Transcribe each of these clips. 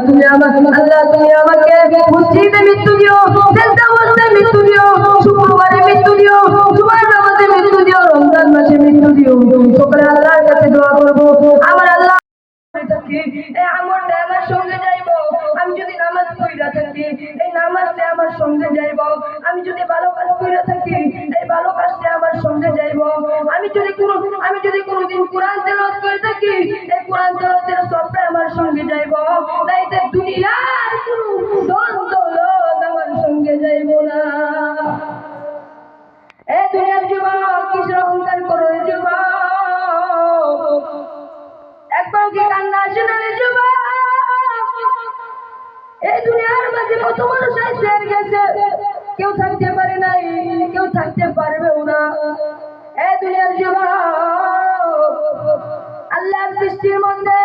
তুমি আমাকে মসজিদে মৃত্যু দিও, সেজদা অবস্থায় মৃত্যু দিও, শুক্রবারে মৃত্যু দিও, জুমার নামাজে মৃত্যু দিও, রমজান মাসে মৃত্যু দিও। সকলে আল্লাহর কাছে দোয়া করবো। আমার আল্লাহ আমলটা আমার সঙ্গে যাইব। আমি যদি নামাজ পড়া থাকি এই নামাজটা আমার সঙ্গে যাইব। আমি যদি ভালো কাজ করে থাকি এই ভালো কাজটা আমার সঙ্গে যাইব। আমি যদি কোনোদিন কোরআন তেলাওয়াত করে থাকি এই কোরআন তেলাওয়াতের সবটা আমার সঙ্গে যাইব। তাইতে দুনিয়ার কোনো ধন দৌলত আমার সঙ্গে যাইব না। এ দুনিয়ার যুবক কিসের অহংকার করো রে যুবক? একবার কি কান্না আসে না রে যুবক? এই দুনিয়ার মাঝে কত মানুষ আসে গেছে, কেউ থাকতে পারে নাই, কেউ থাকতে পারবেও না। এই দুনিয়ার যুবক, আল্লাহর সৃষ্টির মধ্যে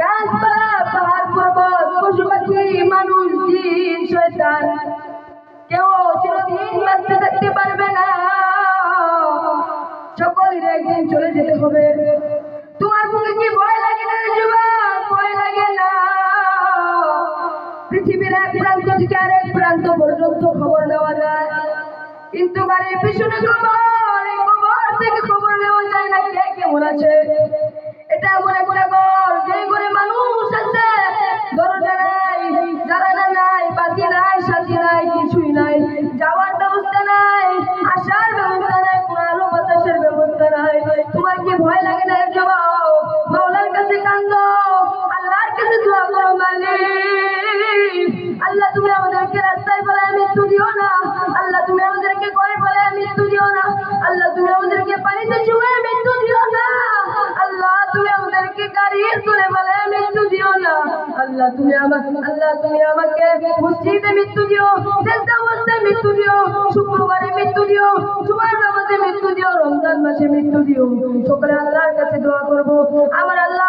গাছপালা, পাহাড় পর্বত, পশু পাখি, মানুষ, জিন, শয়তান কেউ চিরদিন বাঁচতে থাকতে পারবে না। সকলের একদিন চলে যেতে হবে। তোমার মুখে কি ভয় লাগে না যুবক? ভয় লাগে না। পৃথিবীর এক প্রান্ত থেকে আরেক প্রান্ত পর্যন্ত খবর নেওয়া যায়, কিন্তু বাড়ির পিছনে খবর, এই খবর থেকে খবর নেওয়া যায় না কে কেমন আছে। এটা এমন একটা ঘর, যে ঘরে মানুষ আছে, দরজা নাই, জানালা নাই, বাতি নাই, সাথী নাই, কিছুই নাই, যাওয়ার ব্যবস্থা নাই, আসার ব্যবস্থা নাই, কোনো আলো বাতাসের ব্যবস্থা নাই। তোমার কি ভয় লাগে না জবাব? মাওলার কাছে কান্দো, আল্লাহর কাছে দোয়া করো, মালিক আল্লাহ তুমি আমাদেরকে রাস্তায় ফেলায় মৃত্যু দিও না। আল্লাহ তুমি আমাদেরকে ঘরে ফেলায় মৃত্যু দিও না। আল্লাহ তুমি আমাদেরকে পানিতে চুবে মৃত্যু দিও না। আল্লাহ তুমি আমাদেরকে গাড়ির তুলে ফেলায় মৃত্যু দিও না। আল্লাহ তুমি আমাকে মসজিদে মৃত্যু দিও, সেজদা অবস্থায় মৃত্যু দিও, শুক্রবারে মৃত্যু দিও, জুমার নামাজে মৃত্যু দিও, রমজান মাসে মৃত্যু দিও। সকলে আল্লাহর কাছে দোয়া করবো। আমার আল্লাহ